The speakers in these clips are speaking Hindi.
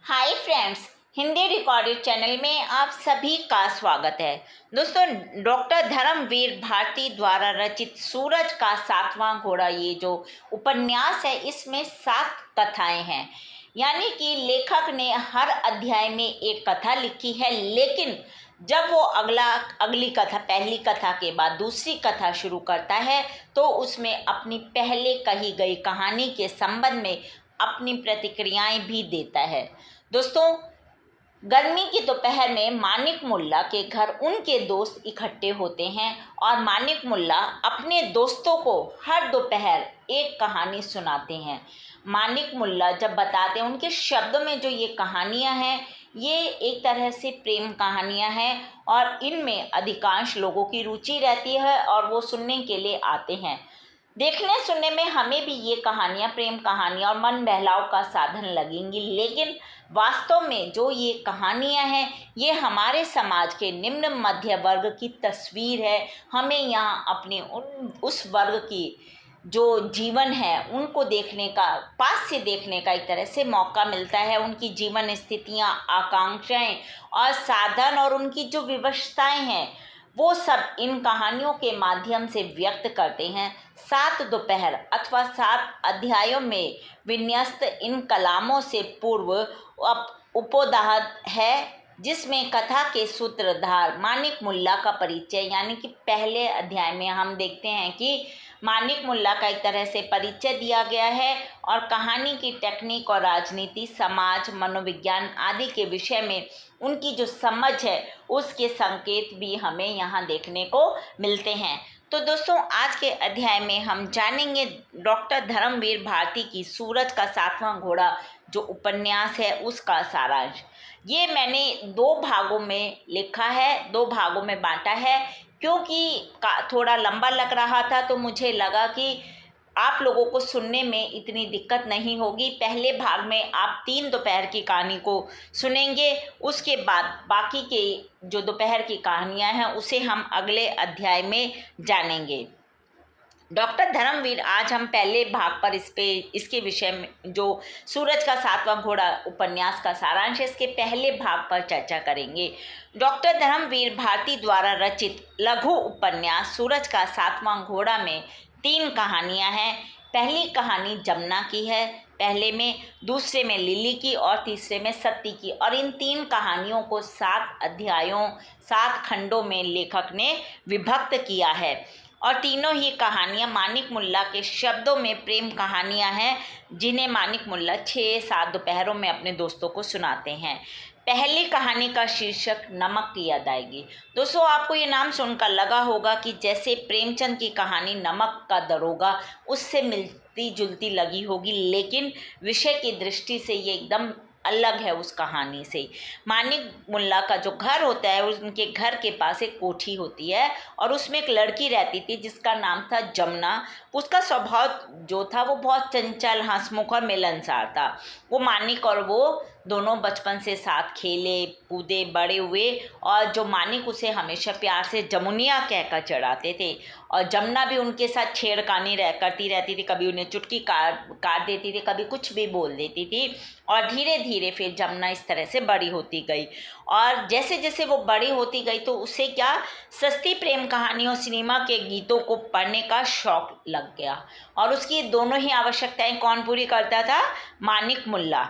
Hi friends, Hindi recorded channel में आप सभी का स्वागत है। दोस्तों, डॉक्टर धर्मवीर भारती द्वारा रचित सूरज का सातवां घोड़ा ये जो उपन्यास है, इसमें 7 कथाएं हैं। यानी कि लेखक ने हर अध्याय में एक कथा लिखी है, लेकिन जब वो अगली कथा, पहली कथा के बाद दूसरी कथा शुरू करता है तो उसमें अपनी पहले कही गई कहानी के संबंध में अपनी प्रतिक्रियाएं भी देता है। दोस्तों, गर्मी की दोपहर में मानिक मुल्ला के घर उनके दोस्त इकट्ठे होते हैं और मानिक मुल्ला अपने दोस्तों को हर दोपहर एक कहानी सुनाते हैं। मानिक मुल्ला जब बताते हैं, उनके शब्दों में जो ये कहानियां हैं, ये एक तरह से प्रेम कहानियां हैं और इनमें अधिकांश लोगों की रुचि रहती है और वो सुनने के लिए आते हैं। देखने सुनने में हमें भी ये कहानियाँ, प्रेम कहानियाँ और मन बहलाव का साधन लगेंगी, लेकिन वास्तव में जो ये कहानियाँ हैं, ये हमारे समाज के निम्न मध्य वर्ग की तस्वीर है। हमें यहाँ अपने उस वर्ग की जो जीवन है उनको देखने का, पास से देखने का एक तरह से मौका मिलता है। उनकी जीवन स्थितियाँ, आकांक्षाएं और साधन और उनकी जो विवशताएं हैं, वो सब इन कहानियों के माध्यम से व्यक्त करते हैं। 7 दोपहर अथवा 7 अध्यायों में विन्यस्त इन कलामों से पूर्व उपोद्घात है, जिसमें कथा के सूत्रधार मानिक मुल्ला का परिचय, यानी कि पहले अध्याय में हम देखते हैं कि मानिक मुल्ला का एक तरह से परिचय दिया गया है और कहानी की टेक्निक और राजनीति, समाज, मनोविज्ञान आदि के विषय में उनकी जो समझ है उसके संकेत भी हमें यहाँ देखने को मिलते हैं। तो दोस्तों, आज के अध्याय में हम जानेंगे डॉक्टर धर्मवीर भारती की सूरज का सातवां घोड़ा जो उपन्यास है उसका सारांश। ये मैंने 2 भागों में लिखा है, 2 भागों में बांटा है, क्योंकि थोड़ा लंबा लग रहा था तो मुझे लगा कि आप लोगों को सुनने में इतनी दिक्कत नहीं होगी। पहले भाग में आप 3 दोपहर की कहानी को सुनेंगे, उसके बाद बाकी के जो दोपहर की कहानियां हैं उसे हम अगले अध्याय में जानेंगे। डॉक्टर धर्मवीर, आज हम पहले भाग पर इसके विषय में, जो सूरज का सातवां घोड़ा उपन्यास का सारांश है, इसके पहले भाग पर चर्चा करेंगे। डॉक्टर धर्मवीर भारती द्वारा रचित लघु उपन्यास सूरज का सातवां घोड़ा में 3 कहानियां हैं। पहली कहानी जमुना की है पहले में, दूसरे में लिली की और तीसरे में सत्ती की। और इन 3 कहानियों को 7 अध्यायों, 7 खंडों में लेखक ने विभक्त किया है और तीनों ही कहानियाँ मानिक मुल्ला के शब्दों में प्रेम कहानियाँ हैं, जिन्हें मानिक मुल्ला 6-7 दोपहरों में अपने दोस्तों को सुनाते हैं। पहली कहानी का शीर्षक नमक की याद आएगी। दोस्तों, आपको ये नाम सुनकर लगा होगा कि जैसे प्रेमचंद की कहानी नमक का दरोगा उससे मिलती जुलती लगी होगी, लेकिन विषय की दृष्टि से ये एकदम अलग है उस कहानी से। मानिक मुल्ला का जो घर होता है, उनके घर के पास एक कोठी होती है और उसमें एक लड़की रहती थी जिसका नाम था जमुना। उसका स्वभाव जो था वो बहुत चंचल, हंसमुख और मिलनसार था। वो मानिक और वो दोनों बचपन से साथ खेले कूदे बड़े हुए और जो मानिक उसे हमेशा प्यार से जमुनिया कहकर चढ़ाते थे और जमुना भी उनके साथ छेड़खानी करती रहती थी। कभी उन्हें चुटकी काट देती थी, कभी कुछ भी बोल देती थी। और धीरे धीरे फिर जमुना इस तरह से बड़ी होती गई और जैसे जैसे वो बड़ी होती गई तो उसे क्या, सस्ती प्रेम कहानियों, सिनेमा के गीतों को पढ़ने का शौक लग गया। और उसकी दोनों ही आवश्यकताएं कौन पूरी करता था? मानिक मुल्ला।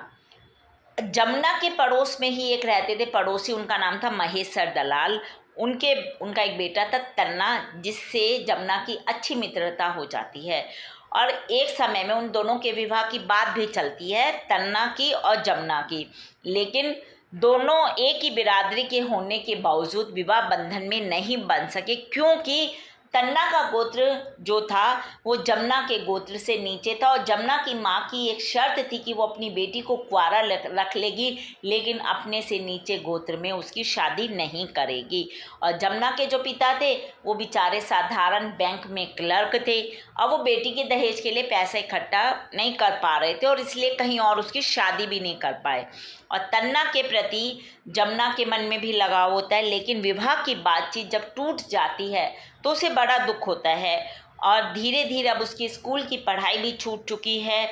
जमुना के पड़ोस में ही एक रहते थे पड़ोसी, उनका नाम था महेश्वर दलाल। उनका एक बेटा था तन्ना, जिससे जमुना की अच्छी मित्रता हो जाती है और एक समय में उन दोनों के विवाह की बात भी चलती है, तन्ना की और जमुना की। लेकिन दोनों एक ही बिरादरी के होने के बावजूद विवाह बंधन में नहीं बन सके, क्योंकि तन्ना का गोत्र जो था वो जमुना के गोत्र से नीचे था और जमुना की माँ की एक शर्त थी कि वो अपनी बेटी को कुंवारा रख लेगी, लेकिन अपने से नीचे गोत्र में उसकी शादी नहीं करेगी। और जमुना के जो पिता थे वो बेचारे साधारण बैंक में क्लर्क थे और वो बेटी के दहेज के लिए पैसा इकट्ठा नहीं कर पा रहे थे और इसलिए कहीं और उसकी शादी भी नहीं कर पाए। और तन्ना के प्रति जमुना के मन में भी लगाव होता है, लेकिन विवाह की बातचीत जब टूट जाती है तो उसे बड़ा दुख होता है और धीरे धीरे अब उसकी स्कूल की पढ़ाई भी छूट चुकी है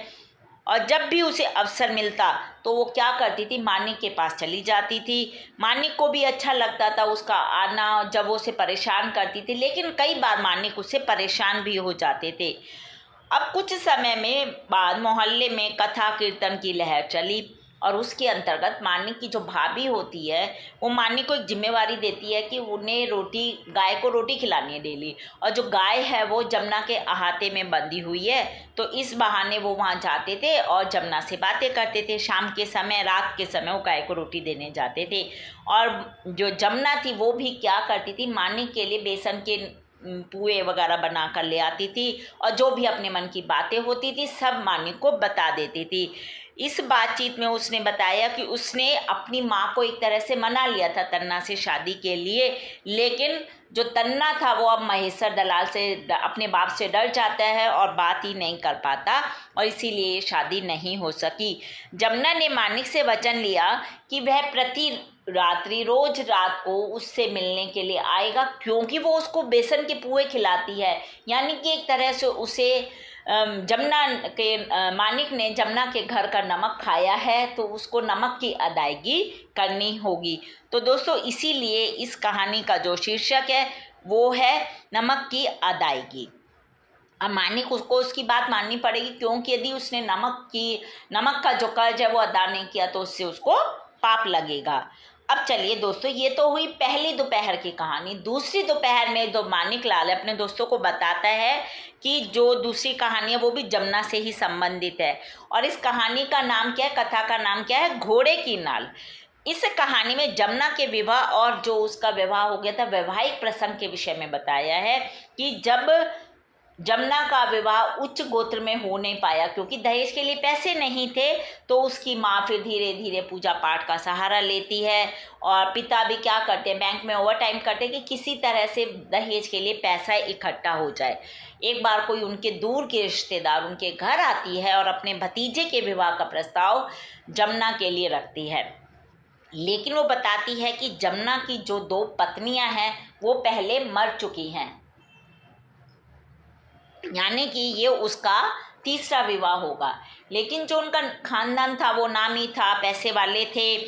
और जब भी उसे अवसर मिलता तो वो क्या करती थी, मानिक के पास चली जाती थी। मानिक को भी अच्छा लगता था उसका आना, जब वो उसे परेशान करती थी, लेकिन कई बार मानिक उससे परेशान भी हो जाते थे। अब कुछ समय में बाद मोहल्ले में कथा कीर्तन की लहर चली और उसके अंतर्गत मानिक की जो भाभी होती है वो मानिक को एक जिम्मेवारी देती है कि उन्हें गाय को रोटी खिलानी है डेली। और जो गाय है वो जमुना के अहाते में बंधी हुई है, तो इस बहाने वो वहाँ जाते थे और जमुना से बातें करते थे। शाम के समय, रात के समय वो गाय को रोटी देने जाते थे। और जो जमुना थी वो भी क्या करती थी, मानिक के लिए बेसन के पुए वगैरह बना कर ले आती थी और जो भी अपने मन की बातें होती थी सब मानिक को बता देती थी। इस बातचीत में उसने बताया कि उसने अपनी माँ को एक तरह से मना लिया था तन्ना से शादी के लिए, लेकिन जो तन्ना था वो अब महेश्वर दलाल से अपने बाप से डर जाता है और बात ही नहीं कर पाता और इसीलिए शादी नहीं हो सकी। जमुना ने मानिक से वचन लिया कि वह प्रति रात्रि रोज रात को उससे मिलने के लिए आएगा, क्योंकि वो उसको बेसन के पुए खिलाती है। यानी कि एक तरह से उसे जमुना के मानिक ने जमुना के घर का नमक खाया है तो उसको नमक की अदायगी करनी होगी। तो दोस्तों इसीलिए इस कहानी का जो शीर्षक है वो है नमक की अदायगी। अब मानिक उसको उसकी बात माननी पड़ेगी, क्योंकि यदि उसने नमक का जो कर्ज है वो अदा नहीं किया तो उससे उसको पाप लगेगा। अब चलिए दोस्तों, ये तो हुई पहली दोपहर की कहानी। दूसरी दोपहर में जो मानिक लाल अपने दोस्तों को बताता है कि जो दूसरी कहानी है वो भी जमुना से ही संबंधित है। और इस कहानी का नाम क्या है, कथा का नाम क्या है, घोड़े की नाल। इस कहानी में जमुना के विवाह और जो उसका विवाह हो गया था वैवाहिक प्रसंग के विषय में बताया है कि जब जमुना का विवाह उच्च गोत्र में हो नहीं पाया क्योंकि दहेज के लिए पैसे नहीं थे, तो उसकी माँ फिर धीरे धीरे पूजा पाठ का सहारा लेती है और पिता भी क्या करते हैं, बैंक में ओवर टाइम करते हैं कि किसी तरह से दहेज के लिए पैसा इकट्ठा हो जाए। एक बार कोई उनके दूर के रिश्तेदार उनके घर आती है और अपने भतीजे के विवाह का प्रस्ताव जमुना के लिए रखती है, लेकिन वो बताती है कि जमुना की जो 2 पत्नियां हैं वो पहले मर चुकी हैं, यानी कि ये उसका तीसरा विवाह होगा। लेकिन जो उनका खानदान था वो नामी था, पैसे वाले थे,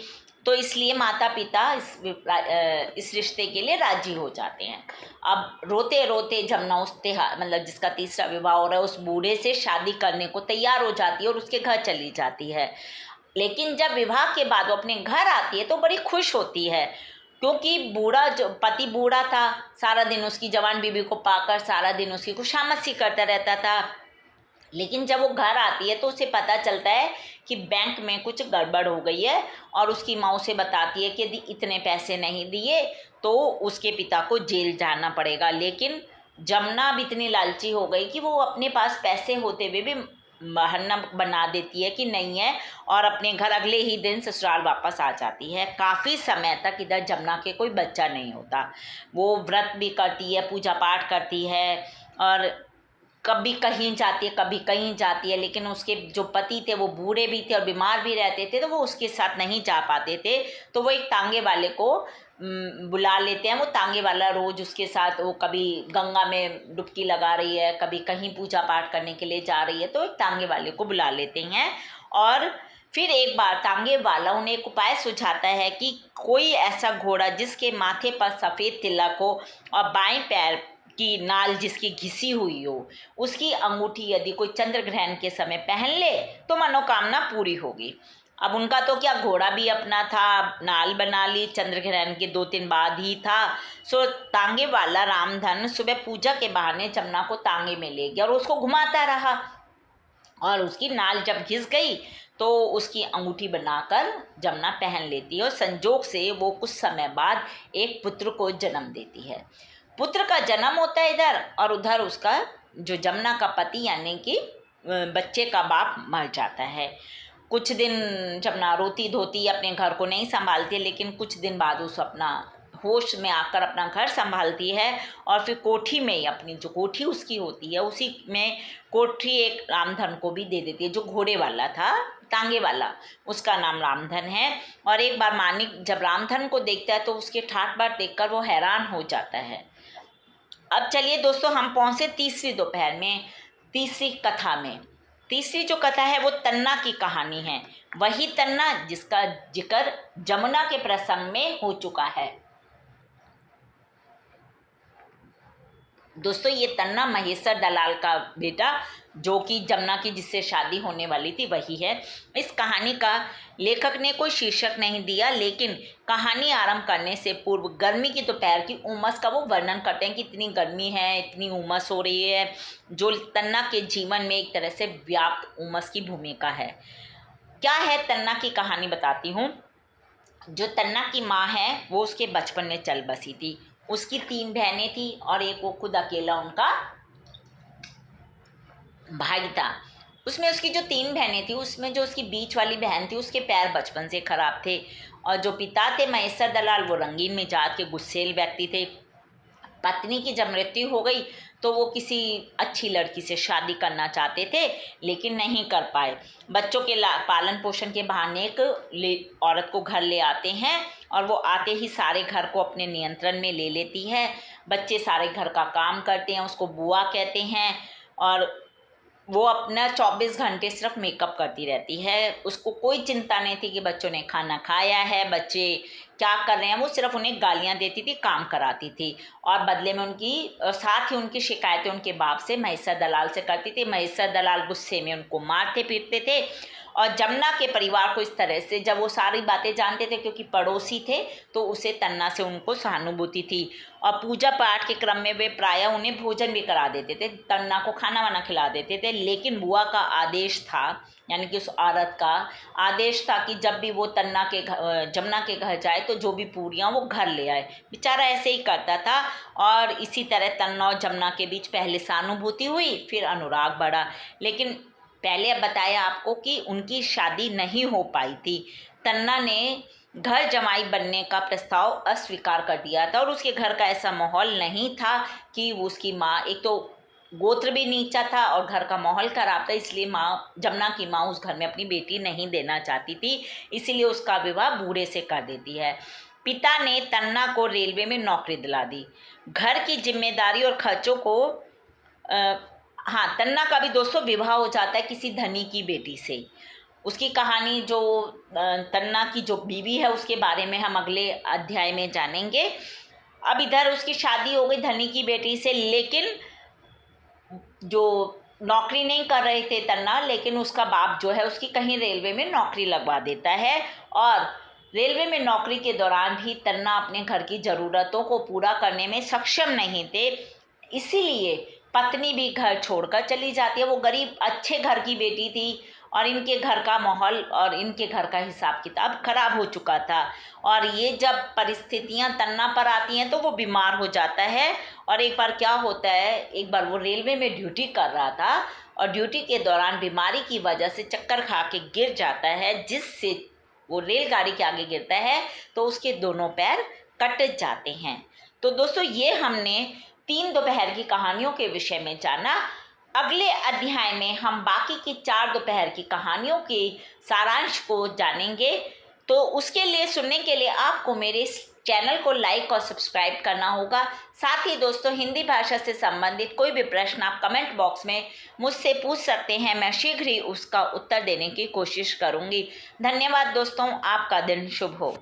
तो इसलिए माता पिता इस रिश्ते के लिए राजी हो जाते हैं। अब रोते रोते जमुना उस मतलब जिसका तीसरा विवाह हो रहा है उस बूढ़े से शादी करने को तैयार हो जाती है और उसके घर चली जाती है। लेकिन जब विवाह के बाद वो अपने घर आती है तो बड़ी खुश होती है, क्योंकि बूढ़ा जो पति बूढ़ा था, सारा दिन उसकी जवान बीबी को पाकर सारा दिन उसकी खुशामद करता रहता था। लेकिन जब वो घर आती है तो उसे पता चलता है कि बैंक में कुछ गड़बड़ हो गई है और उसकी माँ उसे बताती है कि यदि इतने पैसे नहीं दिए तो उसके पिता को जेल जाना पड़ेगा। लेकिन जमुना अब इतनी लालची हो गई कि वो अपने पास पैसे होते हुए भी बहाना बना देती है कि नहीं है और अपने घर अगले ही दिन ससुराल वापस आ जाती है। काफ़ी समय तक इधर जमुना के कोई बच्चा नहीं होता। वो व्रत भी करती है, पूजा पाठ करती है और कभी कहीं जाती है कभी कहीं जाती है, लेकिन उसके जो पति थे वो बूढ़े भी थे और बीमार भी रहते थे तो वो उसके साथ नहीं जा पाते थे। तो वो एक तांगे वाले को बुला लेते हैं। वो तांगे वाला रोज़ उसके साथ, वो कभी गंगा में डुबकी लगा रही है, कभी कहीं पूजा पाठ करने के लिए जा रही है, तो एक तांगे वाले को बुला लेते हैं। और फिर एक बार तांगे वाला उन्हें एक उपाय सुझाता है कि कोई ऐसा घोड़ा जिसके माथे पर सफ़ेद तिलक हो और बाएं पैर की नाल जिसकी घिसी हुई हो, उसकी अंगूठी यदि कोई चंद्र ग्रहण के समय पहन ले तो मनोकामना पूरी होगी। अब उनका तो क्या, घोड़ा भी अपना था, नाल बना ली, चंद्र ग्रहण के 2-3 बाद ही था। सो तांगे वाला रामधन सुबह पूजा के बहाने जमुना को तांगे में ले गया और उसको घुमाता रहा और उसकी नाल जब घिस गई तो उसकी अंगूठी बनाकर जमुना पहन लेती है और संजोग से वो कुछ समय बाद एक पुत्र को जन्म देती है। पुत्र का जन्म होता है इधर और उधर उसका जो जमुना का पति यानी कि बच्चे का बाप मर जाता है। कुछ दिन जमुना रोती धोती अपने घर को नहीं संभालती, लेकिन कुछ दिन बाद उस अपना होश में आकर अपना घर संभालती है और फिर कोठी में ही अपनी जो कोठी उसकी होती है उसी में कोठी एक रामधन को भी दे देती है, जो घोड़े वाला था, तांगे वाला, उसका नाम रामधन है। और एक बार मानिक जब रामधन को देखता है तो उसके ठाट बाट देखकर वो हैरान हो जाता है। अब चलिए दोस्तों, हम पहुँचे तीसरी दोपहर में, तीसरी कथा में। तीसरी जो कथा है वो तन्ना की कहानी है, वही तन्ना जिसका जिक्र जमुना के प्रसंग में हो चुका है। दोस्तों ये तन्ना महेश्वर दलाल का बेटा, जो कि जमुना की जिससे शादी होने वाली थी, वही है। इस कहानी का लेखक ने कोई शीर्षक नहीं दिया, लेकिन कहानी आरंभ करने से पूर्व गर्मी की दोपहर की उमस का वो वर्णन करते हैं कि इतनी गर्मी है, इतनी उमस हो रही है, जो तन्ना के जीवन में एक तरह से व्याप्त उमस की भूमिका है। क्या है तन्ना की कहानी, बताती हूँ। जो तन्ना की माँ है वो उसके बचपन में चल बसी थी। उसकी 3 बहनें थी और एक वो खुद अकेला उनका भाई था। उसमें उसकी जो 3 बहनें थी, उसमें जो उसकी बीच वाली बहन थी उसके पैर बचपन से खराब थे, और जो पिता थे महेश्वर दलाल वो रंगीन मिजाज के गुस्सैल व्यक्ति थे। पत्नी की जब मृत्यु हो गई तो वो किसी अच्छी लड़की से शादी करना चाहते थे, लेकिन नहीं कर पाए। बच्चों के पालन पोषण के बहाने एक औरत को घर ले आते हैं, और वो आते ही सारे घर को अपने नियंत्रण में ले लेती है। बच्चे सारे घर का काम करते हैं, उसको बुआ कहते हैं, और वो अपना 24 घंटे सिर्फ मेकअप करती रहती है। उसको कोई चिंता नहीं थी कि बच्चों ने खाना खाया है, बच्चे क्या कर रहे हैं। वो सिर्फ उन्हें गालियां देती थी, काम कराती थी, और बदले में साथ ही उनकी शिकायतें उनके बाप से महेश्वर दलाल से करती थी। महेश्वर दलाल गुस्से में उनको मारते पीटते थे। और जमुना के परिवार को इस तरह से, जब वो सारी बातें जानते थे क्योंकि पड़ोसी थे, तो उसे तन्ना से उनको सहानुभूति थी। और पूजा पाठ के क्रम में वे प्रायः उन्हें भोजन भी करा देते थे, तन्ना को खाना वाना खिला देते थे। लेकिन बुआ का आदेश था, यानी कि उस औरत का आदेश था कि जब भी वो जमुना के घर जाए तो जो भी पूरियाँ वो घर ले आए। बेचारा ऐसे ही करता था, और इसी तरह तन्ना और जमुना के बीच पहले सहानुभूति हुई, फिर अनुराग बढ़ा। लेकिन पहले अब बताया आपको कि उनकी शादी नहीं हो पाई थी। तन्ना ने घर जमाई बनने का प्रस्ताव अस्वीकार कर दिया था, और उसके घर का ऐसा माहौल नहीं था कि उसकी माँ, एक तो गोत्र भी नीचा था और घर का माहौल खराब था, इसलिए जमुना की माँ उस घर में अपनी बेटी नहीं देना चाहती थी, इसीलिए उसका विवाह बूढ़े से कर देती है। पिता ने तन्ना को रेलवे में नौकरी दिला दी। घर की जिम्मेदारी और खर्चों को हाँ, तन्ना का भी दोस्तों विवाह हो जाता है किसी धनी की बेटी से। उसकी कहानी, जो तन्ना की जो बीवी है, उसके बारे में हम अगले अध्याय में जानेंगे। अब इधर उसकी शादी हो गई धनी की बेटी से, लेकिन जो नौकरी नहीं कर रहे थे तन्ना, लेकिन उसका बाप जो है उसकी कहीं रेलवे में नौकरी लगवा देता है। और रेलवे में नौकरी के दौरान भी तन्ना अपने घर की ज़रूरतों को पूरा करने में सक्षम नहीं थे, इसीलिए पत्नी भी घर छोड़कर चली जाती है। वो गरीब अच्छे घर की बेटी थी, और इनके घर का माहौल और इनके घर का हिसाब किताब खराब हो चुका था। और ये जब परिस्थितियां तन्ना पर आती हैं तो वो बीमार हो जाता है। और एक बार क्या होता है, एक बार वो रेलवे में ड्यूटी कर रहा था, और ड्यूटी के दौरान बीमारी की वजह से चक्कर खा के गिर जाता है, जिससे वो रेलगाड़ी के आगे गिरता है तो उसके दोनों पैर कट जाते हैं। तो दोस्तों ये हमने 3 दोपहर की कहानियों के विषय में जाना। अगले अध्याय में हम बाकी की 4 दोपहर की कहानियों के सारांश को जानेंगे। तो उसके लिए, सुनने के लिए आपको मेरे इस चैनल को लाइक और सब्सक्राइब करना होगा। साथ ही दोस्तों, हिंदी भाषा से संबंधित कोई भी प्रश्न आप कमेंट बॉक्स में मुझसे पूछ सकते हैं, मैं शीघ्र ही उसका उत्तर देने की कोशिश करूंगी। धन्यवाद दोस्तों, आपका दिन शुभ हो।